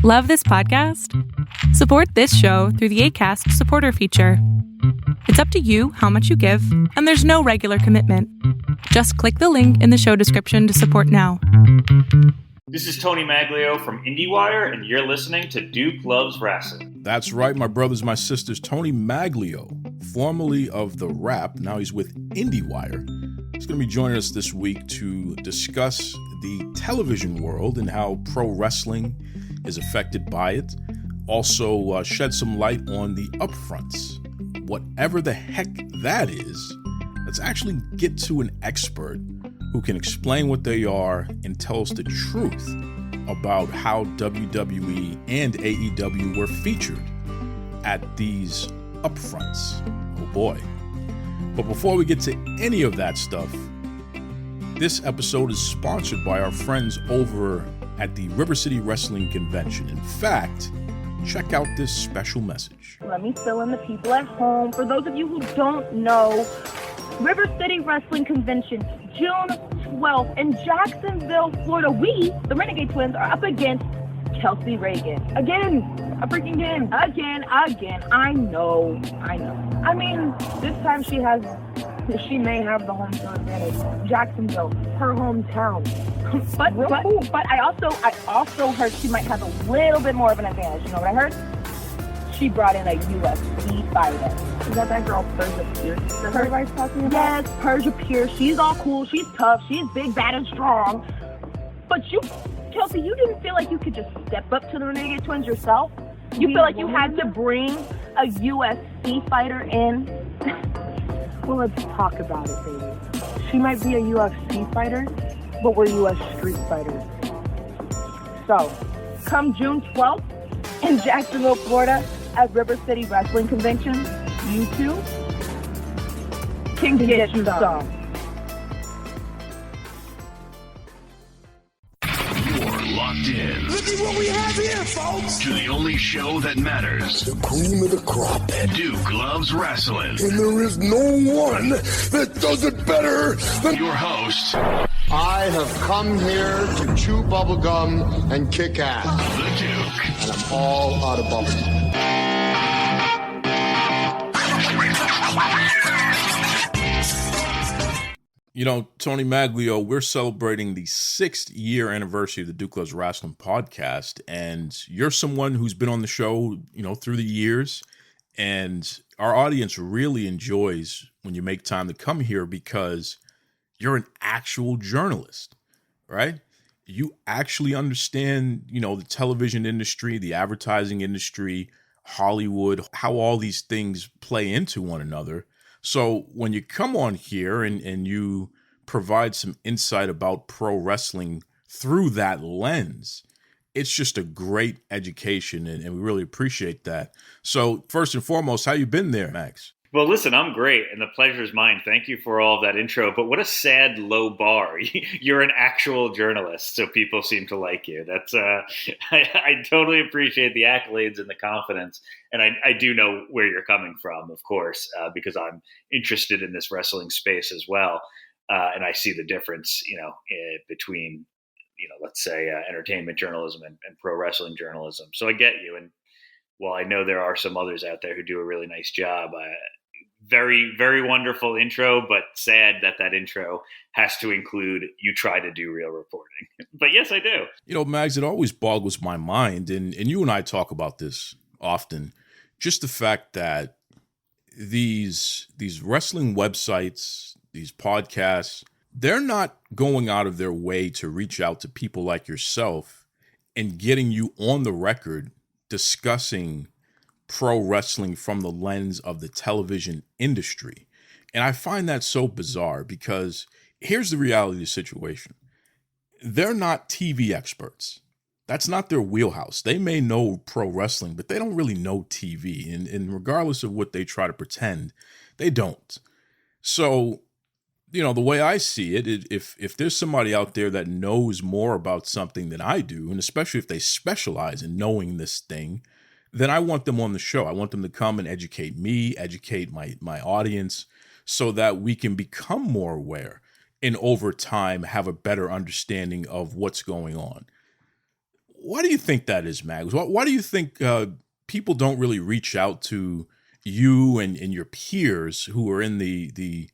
Love this podcast? Support this show through the Acast supporter feature. It's up to you how much you give, and there's no regular commitment. Just click the link in the show description to support now. This is Tony Maglio from IndieWire, and you're listening to Duke Loves Wrestling. That's right, my brothers, my sisters. Tony Maglio, formerly of The Wrap, now he's with IndieWire. He's going to be joining us this week to discuss the television world and how pro wrestling is affected by it. Also, shed some light on the Upfronts. Whatever the heck that is, let's actually get to an expert who can explain what they are and tell us the truth about how WWE and AEW were featured at these Upfronts. Oh boy. But before we get to any of that stuff, this episode is sponsored by our friends over at the River City Wrestling Convention. In fact, check out this special message. Let me fill in the people at home. For those of you who don't know, River City Wrestling Convention, June 12th in Jacksonville, Florida. We, the Renegade Twins, are up against Kelsey Reagan. Again. I know. I mean, this time she may have the home field advantage. Jacksonville, her hometown. but I also heard she might have a little bit more of an advantage. You know what I heard? She brought in a UFC fighter. Is that girl Persia Pierce that everybody's talking about? Yes, Persia Pierce. She's all cool. She's tough. She's big, bad, and strong. But you, Kelsey, you didn't feel like you could just step up to the Renegade Twins yourself? You feel like you had to bring a UFC fighter in? Well, let's talk about it, baby. She might be a UFC fighter, but we're US street fighters. So, come June 12th in Jacksonville, Florida, at River City Wrestling Convention, you too can get you some. You're locked in. Look at what we have here, folks. To the only show that matters. The cream of the crop. Duke Loves Wrestling. And there is no one that does it better than your host. I have come here to chew bubblegum and kick ass. The Duke. And I'm all out of bubblegum. You know, Tony Maglio, we're celebrating the 6th year anniversary of the Duke Loves Wrestling podcast, and you're someone who's been on the show, you know, through the years, and our audience really enjoys when you make time to come here because you're an actual journalist, right? You actually understand, you know, the television industry, the advertising industry, Hollywood, how all these things play into one another. So when you come on here and you provide some insight about pro wrestling through that lens, it's just a great education, and we really appreciate that. So first and foremost, how you been there, Max? Well, listen, I'm great, and the pleasure is mine. Thank you for all of that intro, but what a sad low bar. You're an actual journalist, so people seem to like you. That's I totally appreciate the accolades and the confidence, and I do know where you're coming from, of course, because I'm interested in this wrestling space as well, and I see the difference, you know, between, you know, let's say entertainment journalism and pro wrestling journalism. So I get you, and while I know there are some others out there who do a really nice job, very, very wonderful intro, but sad that intro has to include you try to do real reporting. But yes, I do. You know, Mags, it always boggles my mind, and you and I talk about this often, just the fact that these wrestling websites, these podcasts, they're not going out of their way to reach out to people like yourself and getting you on the record discussing pro wrestling from the lens of the television industry. And I find that so bizarre because here's the reality of the situation. They're not TV experts. That's not their wheelhouse. They may know pro wrestling, but they don't really know TV. And regardless of what they try to pretend, they don't. So, you know, the way I see it, if there's somebody out there that knows more about something than I do, and especially if they specialize in knowing this thing, then I want them on the show. I want them to come and educate me, educate my audience, so that we can become more aware and over time have a better understanding of what's going on. Why do you think that is, Mags? Why do you think people don't really reach out to you and your peers who are in the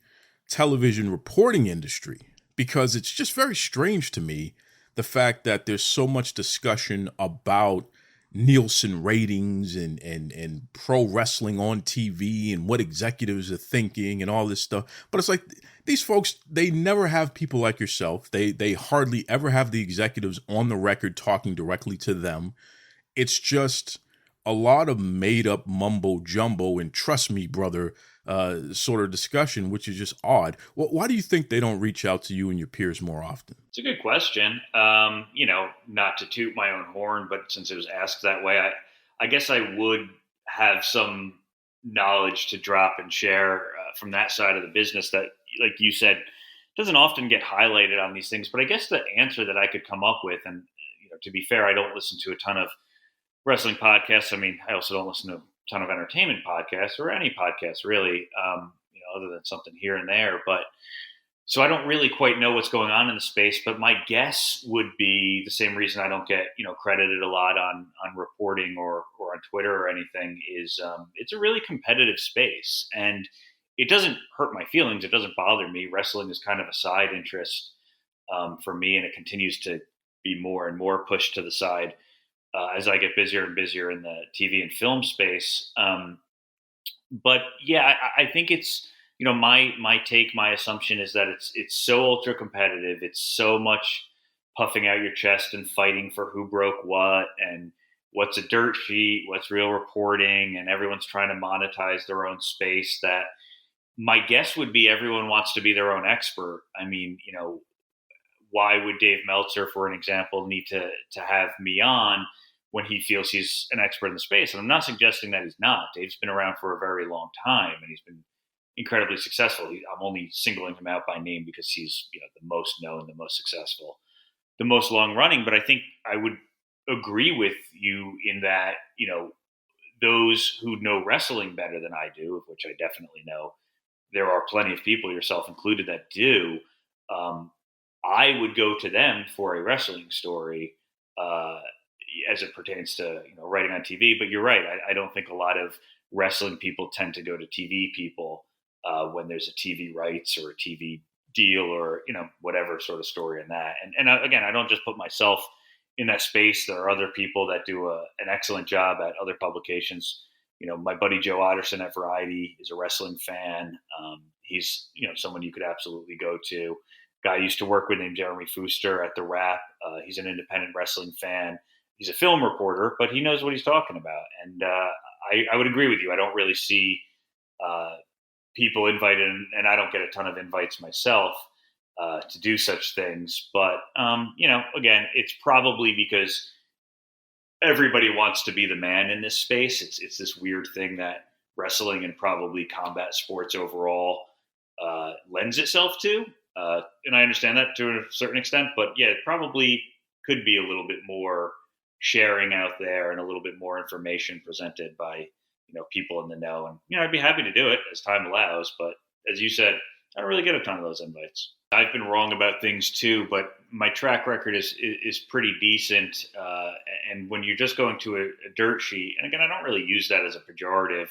television reporting industry? Because it's just very strange to me, the fact that there's so much discussion about Nielsen ratings and pro wrestling on TV and what executives are thinking and all this stuff. But it's like these folks, they never have people like yourself. They hardly ever have the executives on the record talking directly to them. It's just a lot of made up mumbo jumbo and trust me, brother, sort of discussion, which is just odd. Why do you think they don't reach out to you and your peers more often? It's a good question. Not to toot my own horn, but since it was asked that way, I guess I would have some knowledge to drop and share from that side of the business that, like you said, doesn't often get highlighted on these things. But I guess the answer that I could come up with, and to be fair, I don't listen to a ton of wrestling podcasts. I mean, I also don't listen to a ton of entertainment podcasts or any podcasts really, other than something here and there. But so I don't really quite know what's going on in the space, but my guess would be the same reason I don't get, credited a lot on reporting or on Twitter or anything is it's a really competitive space, and it doesn't hurt my feelings. It doesn't bother me. Wrestling is kind of a side interest for me, and it continues to be more and more pushed to the side as I get busier and busier in the TV and film space. But yeah, I think it's, my take, my assumption is that it's so ultra competitive. It's so much puffing out your chest and fighting for who broke what and what's a dirt sheet, what's real reporting, and everyone's trying to monetize their own space, that my guess would be everyone wants to be their own expert. I mean, why would Dave Meltzer, for an example, need to have me on when he feels he's an expert in the space? And I'm not suggesting that he's not. Dave's been around for a very long time, and he's been incredibly successful. I'm only singling him out by name because he's the most known, the most successful, the most long running. But I think I would agree with you in that, those who know wrestling better than I do, of which I definitely know, there are plenty of people, yourself included, that do. I would go to them for a wrestling story as it pertains to writing on TV. But you're right. I don't think a lot of wrestling people tend to go to TV people when there's a TV rights or a TV deal or whatever sort of story in that. And again, I don't just put myself in that space. There are other people that do an excellent job at other publications. My buddy Joe Otterson at Variety is a wrestling fan. He's someone you could absolutely go to. Guy I used to work with named Jeremy Fooster at The Wrap. He's an independent wrestling fan. He's a film reporter, but he knows what he's talking about. And I would agree with you. I don't really see people invited, and I don't get a ton of invites myself to do such things. But, again, it's probably because everybody wants to be the man in this space. It's this weird thing that wrestling and probably combat sports overall lends itself to. And I understand that to a certain extent, but yeah, it probably could be a little bit more sharing out there and a little bit more information presented by, people in the know. And, I'd be happy to do it as time allows. But as you said, I don't really get a ton of those invites. I've been wrong about things too, but my track record is pretty decent. And when you're just going to a dirt sheet, and again, I don't really use that as a pejorative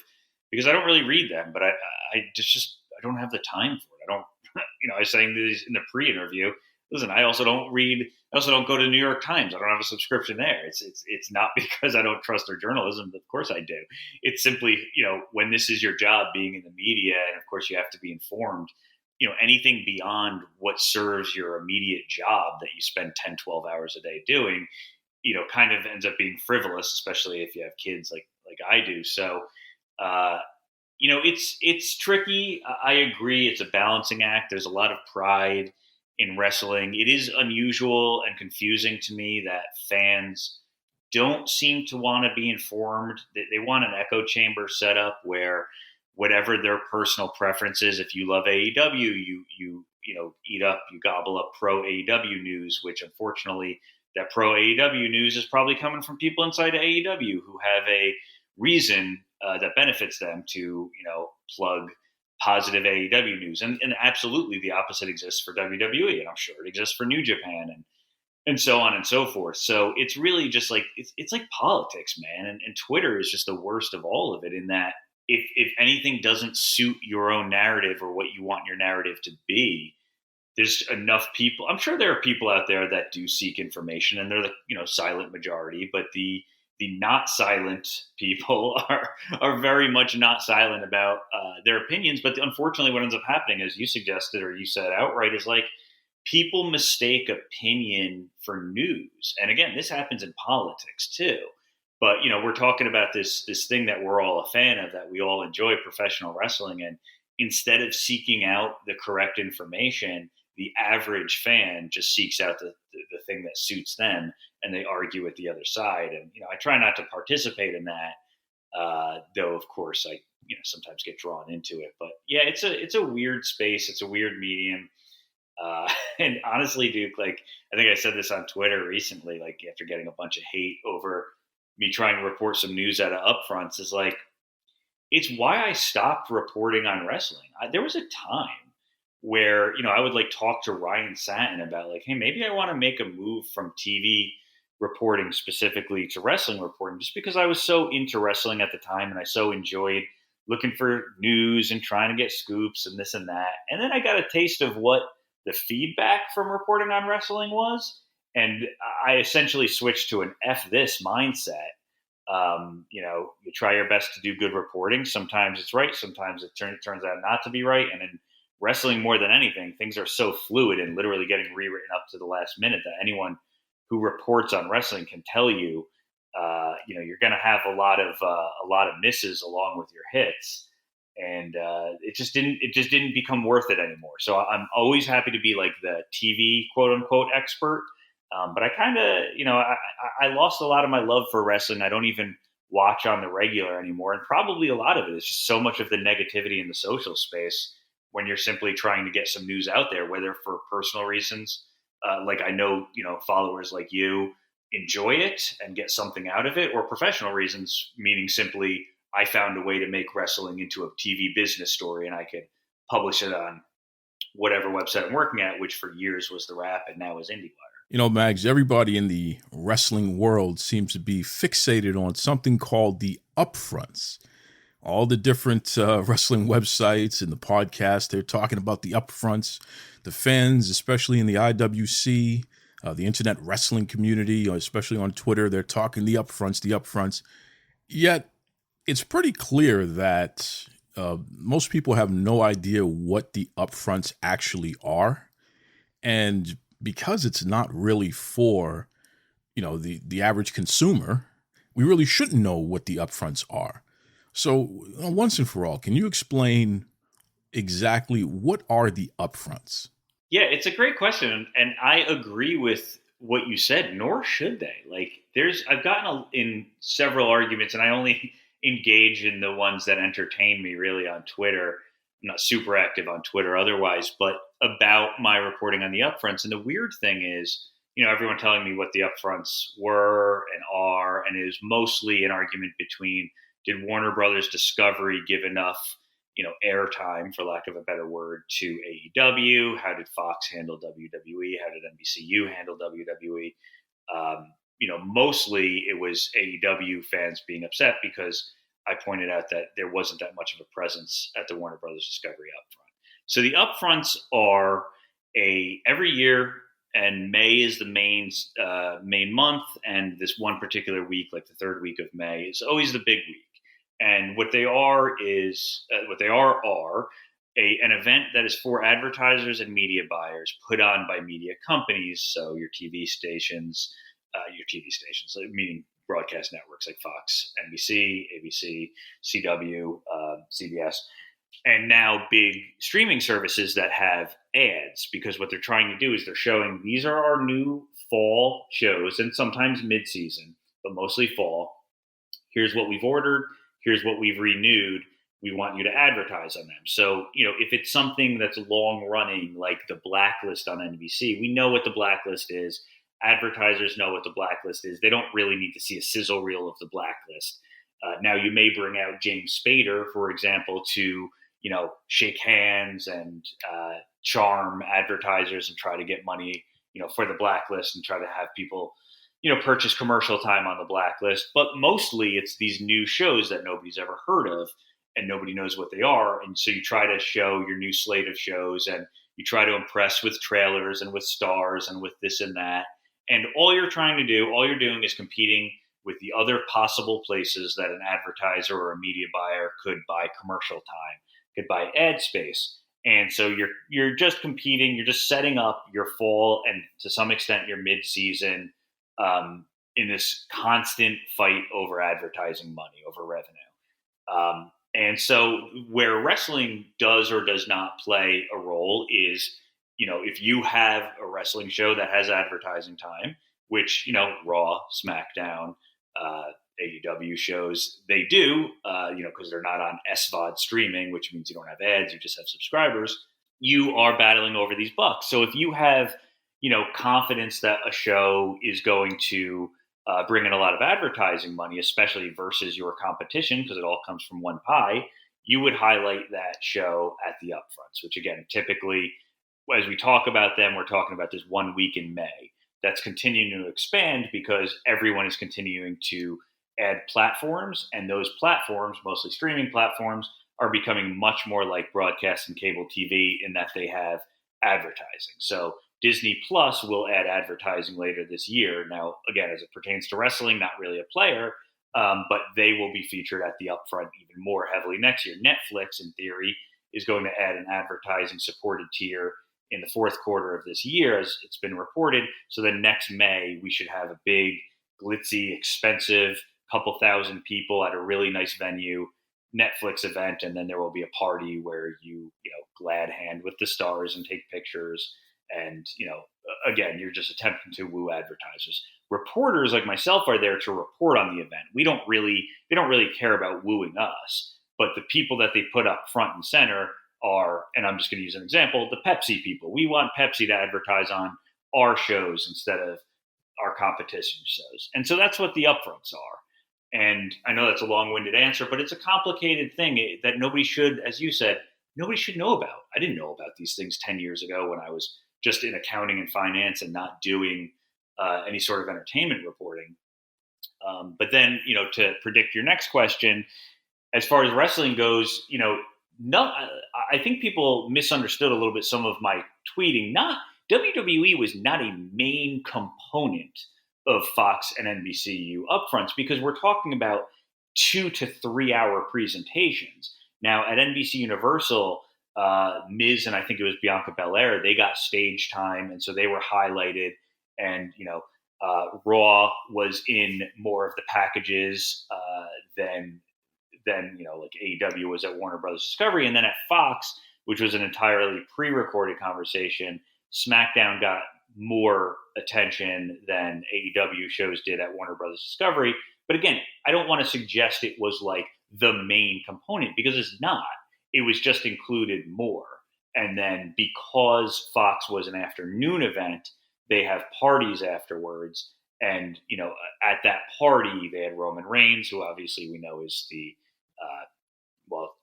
because I don't really read them, but I don't have the time for it. I don't, I was saying this in the pre-interview. Listen, I also don't go to the New York Times. I don't have a subscription there. It's not because I don't trust their journalism. Of course I do. It's simply, when this is your job being in the media, and of course you have to be informed, anything beyond what serves your immediate job that you spend 10, 12 hours a day doing, kind of ends up being frivolous, especially if you have kids like I do. So, it's tricky. I agree. It's a balancing act. There's a lot of pride in wrestling. It is unusual and confusing to me that fans don't seem to want to be informed. They want an echo chamber set up where whatever their personal preferences, if you love AEW, you gobble up pro AEW news, which unfortunately that pro AEW news is probably coming from people inside of AEW who have a reason that benefits them to, plug positive AEW news. And absolutely the opposite exists for WWE, and I'm sure it exists for New Japan and so on and so forth. So it's really just like it's like politics, man. And Twitter is just the worst of all of it, in that if anything doesn't suit your own narrative or what you want your narrative to be, there's enough people. I'm sure there are people out there that do seek information, and they're the silent majority. But the not silent people are very much not silent about their opinions. But unfortunately, what ends up happening, as you suggested or you said outright, is like people mistake opinion for news. And again, this happens in politics too. But we're talking about this thing that we're all a fan of, that we all enjoy, professional wrestling, and instead of seeking out the correct information, the average fan just seeks out the thing that suits them, and they argue with the other side. And I try not to participate in that, though of course I sometimes get drawn into it. But yeah, it's a weird space. It's a weird medium. And honestly, Duke, like I think I said this on Twitter recently, like after getting a bunch of hate over me trying to report some news out of Upfronts, is like, it's why I stopped reporting on wrestling. There was a time where, I would like talk to Ryan Satin about like, hey, maybe I want to make a move from TV reporting specifically to wrestling reporting, just because I was so into wrestling at the time and I so enjoyed looking for news and trying to get scoops and this and that. And then I got a taste of what the feedback from reporting on wrestling was. And I essentially switched to an F this mindset. You try your best to do good reporting. Sometimes it's right. Sometimes it turns out not to be right. And in wrestling, more than anything, things are so fluid and literally getting rewritten up to the last minute that anyone who reports on wrestling can tell you, you're going to have a lot of misses along with your hits. And it just didn't become worth it anymore. So I'm always happy to be like the TV quote unquote expert. But I kind of, I lost a lot of my love for wrestling. I don't even watch on the regular anymore. And probably a lot of it is just so much of the negativity in the social space when you're simply trying to get some news out there, whether for personal reasons, like I know, followers like you enjoy it and get something out of it, or professional reasons, meaning simply I found a way to make wrestling into a TV business story and I could publish it on whatever website I'm working at, which for years was The Wrap and now is IndieWire. Mags, everybody in the wrestling world seems to be fixated on something called the Upfronts. All the different wrestling websites and the podcast, they're talking about the Upfronts. The fans, especially in the IWC, the internet wrestling community, especially on Twitter, they're talking the Upfronts. Yet, it's pretty clear that most people have no idea what the Upfronts actually are. And because it's not really for, the average consumer, we really shouldn't know what the Upfronts are. So once and for all, can you explain exactly what are the Upfronts? Yeah, it's a great question. And I agree with what you said, nor should they. Like I've gotten in several arguments, and I only engage in the ones that entertain me really on Twitter. I'm not super active on Twitter otherwise, but about my reporting on the Upfronts. And the weird thing is, everyone telling me what the Upfronts were and are, and it was mostly an argument between, did Warner Brothers Discovery give enough, airtime, for lack of a better word, to AEW? How did Fox handle WWE? How did NBCU handle WWE? Mostly it was AEW fans being upset because I pointed out that there wasn't that much of a presence at the Warner Brothers Discovery Upfront. So the Upfronts are every year, and May is the main month, and this one particular week, like the third week of May, is always the big week. And what they are an event that is for advertisers and media buyers, put on by media companies. So your TV stations, meaning broadcast networks like Fox, NBC, ABC, CW, CBS, and now big streaming services that have ads, because what they're trying to do is they're showing, these are our new fall shows, and sometimes mid-season, but mostly fall. Here's what we've ordered. Here's what we've renewed. We want you to advertise on them. So, if it's something that's long running, like the Blacklist on NBC, we know what the Blacklist is. Advertisers know what the Blacklist is. They don't really need to see a sizzle reel of the Blacklist. Now, you may bring out James Spader, for example, to, shake hands and charm advertisers and try to get money, for the blacklist and try to have people, purchase commercial time on the blacklist. But mostly it's these new shows that nobody's ever heard of and nobody knows what they are. And so you try to show your new slate of shows and you try to impress with trailers and with stars and with this and that. And all you're doing is competing with the other possible places that an advertiser or a media buyer could buy commercial time, could buy ad space. And so you're just competing, you're just setting up your fall and to some extent your mid-season in this constant fight over advertising money, over revenue. And so where wrestling does or does not play a role is, if you have a wrestling show that has advertising time, which, Raw, SmackDown, AEW shows, they do, because they're not on SVOD streaming, which means you don't have ads, you just have subscribers, you are battling over these bucks. So if you have, confidence that a show is going to bring in a lot of advertising money, especially versus your competition, because it all comes from one pie, you would highlight that show at the Upfronts, which again, typically, as we talk about them, we're talking about this 1 week in May. That's continuing to expand because everyone is continuing to add platforms, and those platforms, mostly streaming platforms, are becoming much more like broadcast and cable TV in that they have advertising. So Disney Plus will add advertising later this year. Now, again, as it pertains to wrestling, not really a player, but they will be featured at the Upfront even more heavily next year. Netflix, in theory, is going to add an advertising supported tier in the fourth quarter of this year, as it's been reported. So then next May, we should have a big, glitzy, expensive, couple thousand people at a really nice venue Netflix event. And then there will be a party where you glad hand with the stars and take pictures. And, again, you're just attempting to woo advertisers. Reporters like myself are there to report on the event. They don't really care about wooing us, but the people that they put up front and center are, and I'm just going to use an example, the Pepsi people. We want Pepsi to advertise on our shows instead of our competition shows. And so that's what the Upfronts are. And I know that's a long-winded answer, but it's a complicated thing that nobody should, as you said, nobody should know about. I didn't know about these things 10 years ago when I was just in accounting and finance and not doing any sort of entertainment reporting. But then, to predict your next question, as far as wrestling goes, I think people misunderstood a little bit some of my tweeting. WWE was not a main component of Fox and NBCU upfronts because we're talking about 2 to 3 hour presentations. Now at NBC Universal, Miz and I think it was Bianca Belair, they got stage time, and so they were highlighted. And Raw was in more of the packages than like AEW was at Warner Brothers Discovery. And then at Fox, which was an entirely pre-recorded conversation, SmackDown got more attention than AEW shows did at Warner Brothers Discovery. But again, I don't want to suggest it was like the main component because it's not. It was just included more. And then because Fox was an afternoon event, they have parties afterwards. And, at that party, they had Roman Reigns, who obviously we know is the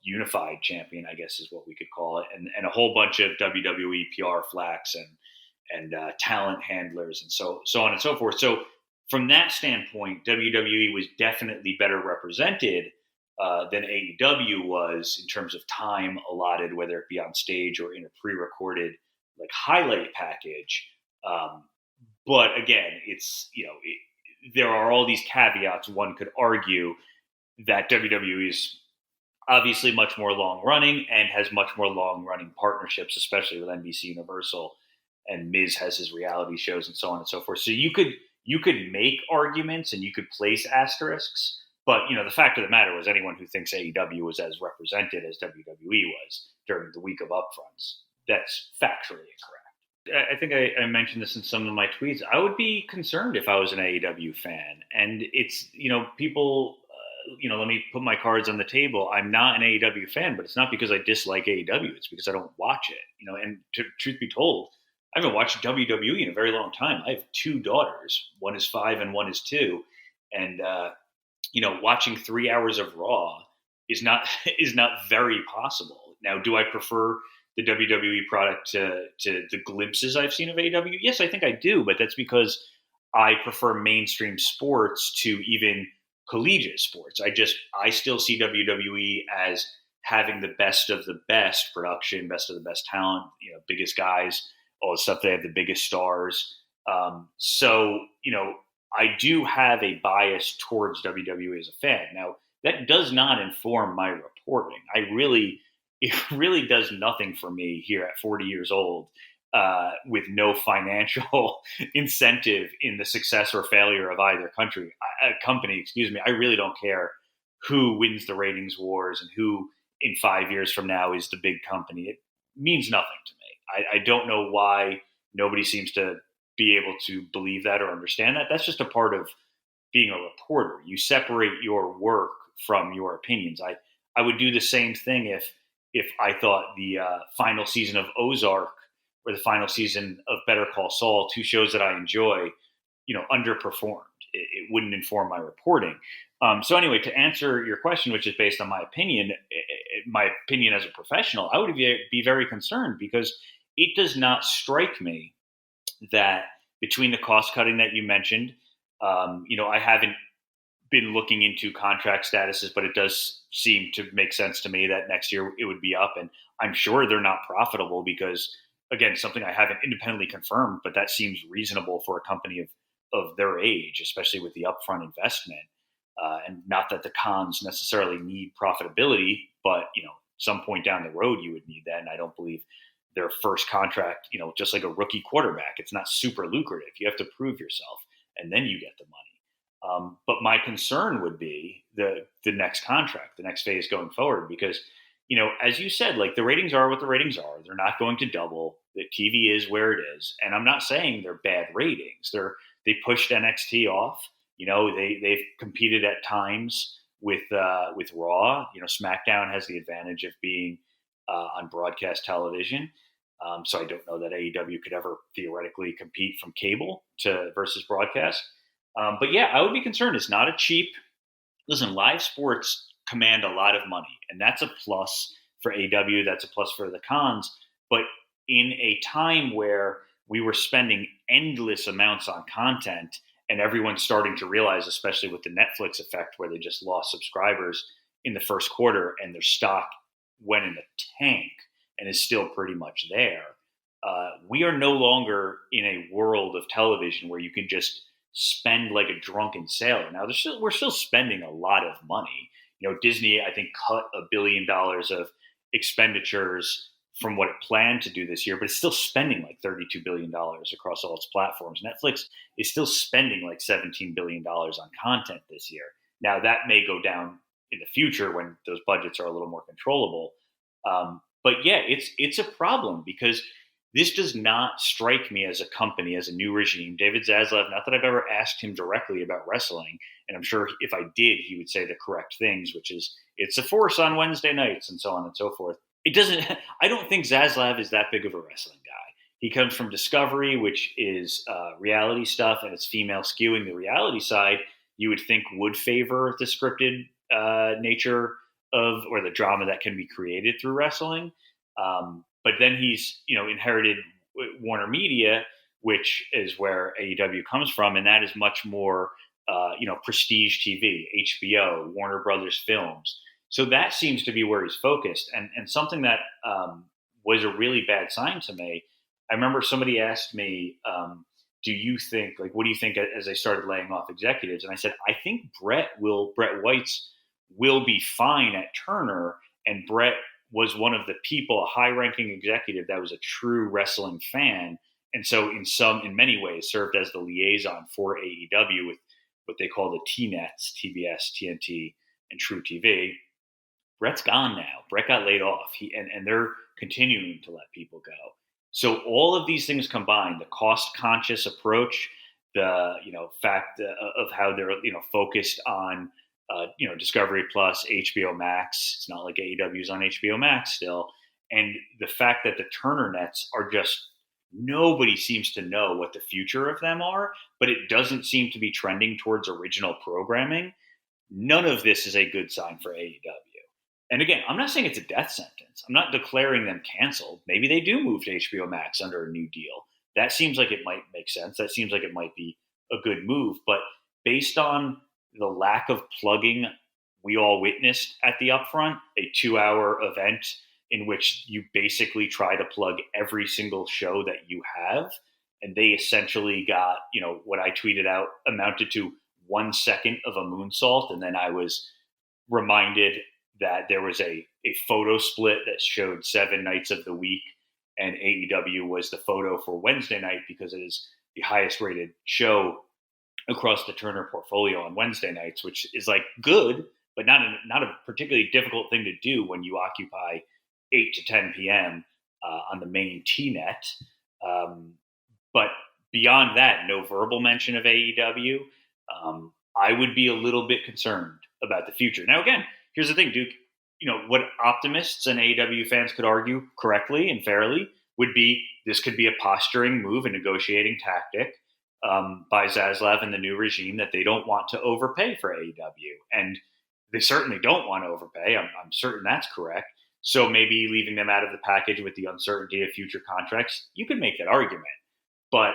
unified champion, I guess is what we could call it, and a whole bunch of WWE PR flacks and talent handlers and so on and so forth. So from that standpoint, WWE was definitely better represented than AEW was in terms of time allotted, whether it be on stage or in a pre-recorded like highlight package. But again, it's there are all these caveats. One could argue that WWE is obviously much more long-running and has much more long-running partnerships, especially with NBC Universal, and Miz has his reality shows and so on and so forth. So you could make arguments and you could place asterisks, but the fact of the matter was anyone who thinks AEW was as represented as WWE was during the week of upfronts, that's factually incorrect. I think I mentioned this in some of my tweets. I would be concerned if I was an AEW fan, and it's people. Let me put my cards on the table. I'm not an AEW fan, but it's not because I dislike AEW. It's because I don't watch it. And truth be told, I haven't watched WWE in a very long time. I have 2 daughters. One is 5 and one is 2. And, watching 3 hours of Raw is not very possible. Now, do I prefer the WWE product to the glimpses I've seen of AEW? Yes, I think I do, but that's because I prefer mainstream sports to even collegiate sports. I still see WWE as having the best of the best production, best of the best talent, biggest guys, all the stuff. They have the biggest stars. So, I do have a bias towards WWE as a fan. Now, that does not inform my reporting. It really does nothing for me here at 40 years old, with no financial incentive in the success or failure of either company. I really don't care who wins the ratings wars and who in 5 years from now is the big company. It means nothing to me. I don't know why nobody seems to be able to believe that or understand that. That's just a part of being a reporter. You separate your work from your opinions. I would do the same thing if I thought the final season of Ozark or the final season of Better Call Saul, two shows that I enjoy, underperformed. It wouldn't inform my reporting. So anyway, to answer your question, which is based on my opinion as a professional, I would be very concerned because it does not strike me that between the cost cutting that you mentioned, I haven't been looking into contract statuses, but it does seem to make sense to me that next year it would be up, and I'm sure they're not profitable because, again, something I haven't independently confirmed, but that seems reasonable for a company of their age, especially with the upfront investment. And not that the cons necessarily need profitability, but some point down the road you would need that. And I don't believe their first contract, just like a rookie quarterback, it's not super lucrative. You have to prove yourself, and then you get the money. But my concern would be the next contract, the next phase going forward, because as you said, like, the ratings are what the ratings are. They're not going to double. The TV is where it is, and I'm not saying they're bad ratings. They pushed NXT off. They've competed at times with Raw. SmackDown has the advantage of being on broadcast television. So I don't know that AEW could ever theoretically compete from cable versus broadcast. But yeah, I would be concerned. It's not a cheap. Listen, live sports command a lot of money, and that's a plus for AEW. That's a plus for the cons. But in a time where we were spending endless amounts on content, and everyone's starting to realize, especially with the Netflix effect, where they just lost subscribers in the first quarter and their stock went in the tank and is still pretty much there. We are no longer in a world of television where you can just spend like a drunken sailor. Now, we're still spending a lot of money. Disney, I think, cut $1 billion of expenditures from what it planned to do this year, but it's still spending like $32 billion across all its platforms. Netflix is still spending like $17 billion on content this year. Now, that may go down in the future when those budgets are a little more controllable. But yeah, it's a problem because this does not strike me as a company, as a new regime. David Zaslav, not that I've ever asked him directly about wrestling, and I'm sure if I did, he would say the correct things, which is it's a force on Wednesday nights and so on and so forth. I don't think Zaslav is that big of a wrestling guy. He comes from Discovery, which is reality stuff, and it's female skewing. The reality side, you would think, would favor the scripted nature of, or the drama that can be created through wrestling. But then he's, inherited Warner Media, which is where AEW comes from, and that is much more, prestige TV, HBO, Warner Brothers Films. So that seems to be where he's focused. And something that was a really bad sign to me, I remember somebody asked me, what do you think as I started laying off executives? And I said, I think Brett White's will be fine at Turner. And Brett was one of the people, a high-ranking executive that was a true wrestling fan. And so in many ways served as the liaison for AEW with what they call the T-Nets, TBS, TNT, and True TV. Brett's gone now. Brett got laid off. And they're continuing to let people go. So all of these things combined, the cost-conscious approach, the fact of how they're focused on Discovery Plus, HBO Max. It's not like AEW's on HBO Max still, and the fact that the Turner Nets are just nobody seems to know what the future of them are, but it doesn't seem to be trending towards original programming. None of this is a good sign for AEW. And again, I'm not saying it's a death sentence. I'm not declaring them canceled. Maybe they do move to HBO Max under a new deal. That seems like it might make sense. That seems like it might be a good move. But based on the lack of plugging we all witnessed at the Upfront, a 2-hour event in which you basically try to plug every single show that you have, and they essentially got, what I tweeted out amounted to 1 second of a moonsault. And then I was reminded that there was a photo split that showed 7 nights of the week, and AEW was the photo for Wednesday night because it is the highest rated show across the Turner portfolio on Wednesday nights, which is like good, but not a particularly difficult thing to do when you occupy 8 to 10 p.m. On the main T-net. But beyond that, no verbal mention of AEW. I would be a little bit concerned about the future. Now, again, here's the thing, Duke. What optimists and AEW fans could argue correctly and fairly would be this could be a posturing move, a negotiating tactic by Zaslav and the new regime that they don't want to overpay for AEW. And they certainly don't want to overpay. I'm certain that's correct. So maybe leaving them out of the package with the uncertainty of future contracts, you could make that argument. But,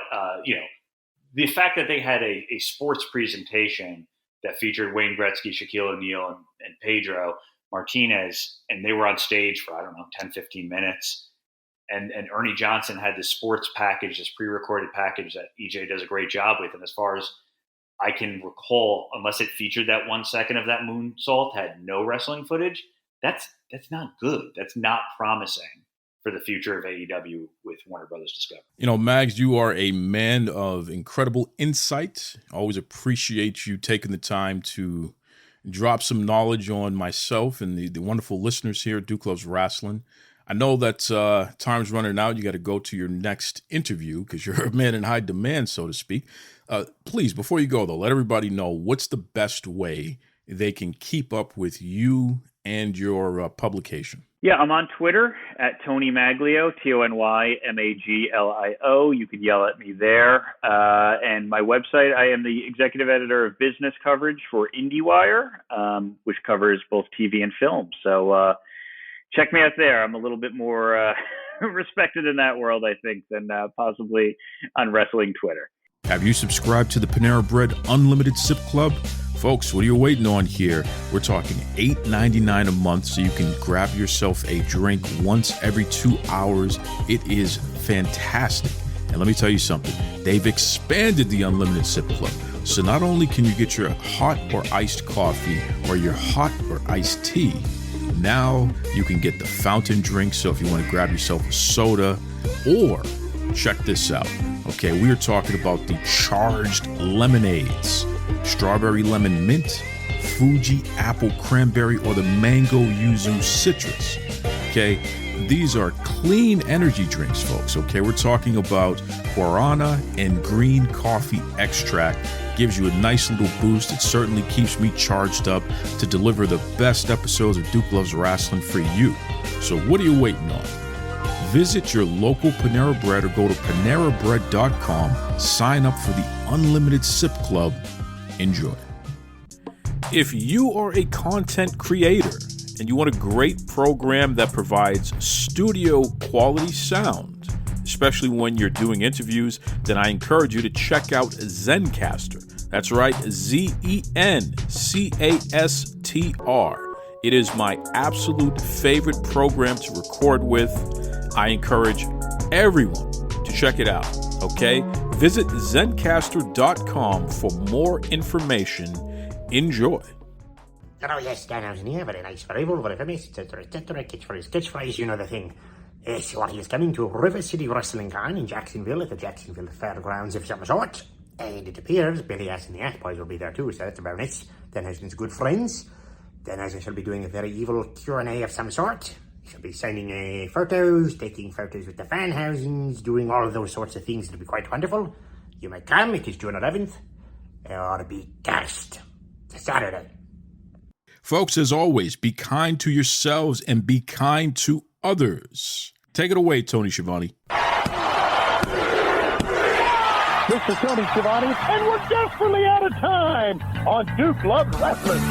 the fact that they had a sports presentation that featured Wayne Gretzky, Shaquille O'Neal, and Pedro Martinez, and they were on stage for, 10, 15 minutes. And Ernie Johnson had this sports package, this pre-recorded package that EJ does a great job with. And as far as I can recall, unless it featured that 1 second of that moonsault, had no wrestling footage, that's not good. That's not promising for the future of AEW with Warner Brothers Discovery. Mags, you are a man of incredible insight. I always appreciate you taking the time to drop some knowledge on myself and the wonderful listeners here at Duke Loves Rasslin. I know that time's running out. You got to go to your next interview because you're a man in high demand, so to speak. Please, before you go, though, let everybody know what's the best way they can keep up with you and your publication. Yeah, I'm on Twitter at Tony Maglio, TonyMaglio. You can yell at me there. And my website, I am the executive editor of business coverage for IndieWire, which covers both TV and film. So check me out there. I'm a little bit more respected in that world, I think, than possibly on wrestling Twitter. Have you subscribed to the Panera Bread Unlimited Sip Club? Folks, what are you waiting on here? We're talking $8.99 a month so you can grab yourself a drink once every 2 hours. It is fantastic. And let me tell you something. They've expanded the Unlimited Sip Club. So not only can you get your hot or iced coffee or your hot or iced tea, now you can get the fountain drink. So if you want to grab yourself a soda, or check this out. Okay, we are talking about the charged lemonades. Strawberry lemon mint, Fuji apple cranberry, or the mango yuzu citrus. Okay, these are clean energy drinks, folks. Okay, we're talking about guarana and green coffee extract. Gives you a nice little boost. It certainly keeps me charged up to deliver the best episodes of Duke Loves Rasslin for you. So what are you waiting on? Visit your local Panera Bread or go to PaneraBread.com. Sign up for the Unlimited Sip Club. Enjoy. If you are a content creator and you want a great program that provides studio quality sound, especially when you're doing interviews, then I encourage you to check out Zencastr. That's right, Zencastr. It is my absolute favorite program to record with. I encourage everyone to check it out, okay? Visit Zencastr.com for more information. Enjoy. Yes, Danhausen here, very nice, very full, very famous, etc., catchphrase, you know the thing. Yes, well, he is coming to River City Wrestling Con in Jacksonville at the Jacksonville Fairgrounds of some sort. And it appears Billy Ass and the Ass Boys will be there too, so that's about it. Danhausen's good friends. Danhausen shall be doing a very evil Q&A of some sort. He'll be signing photos, taking photos with the Fanhausens, doing all of those sorts of things. It'll be quite wonderful. You may come, it is June 11th. Or be gassed. It's Saturday. Folks, as always, be kind to yourselves and be kind to others. Take it away, Tony Schiavone. This is Tony Schiavone, and we're desperately out of time on Duke Loves Wrestling.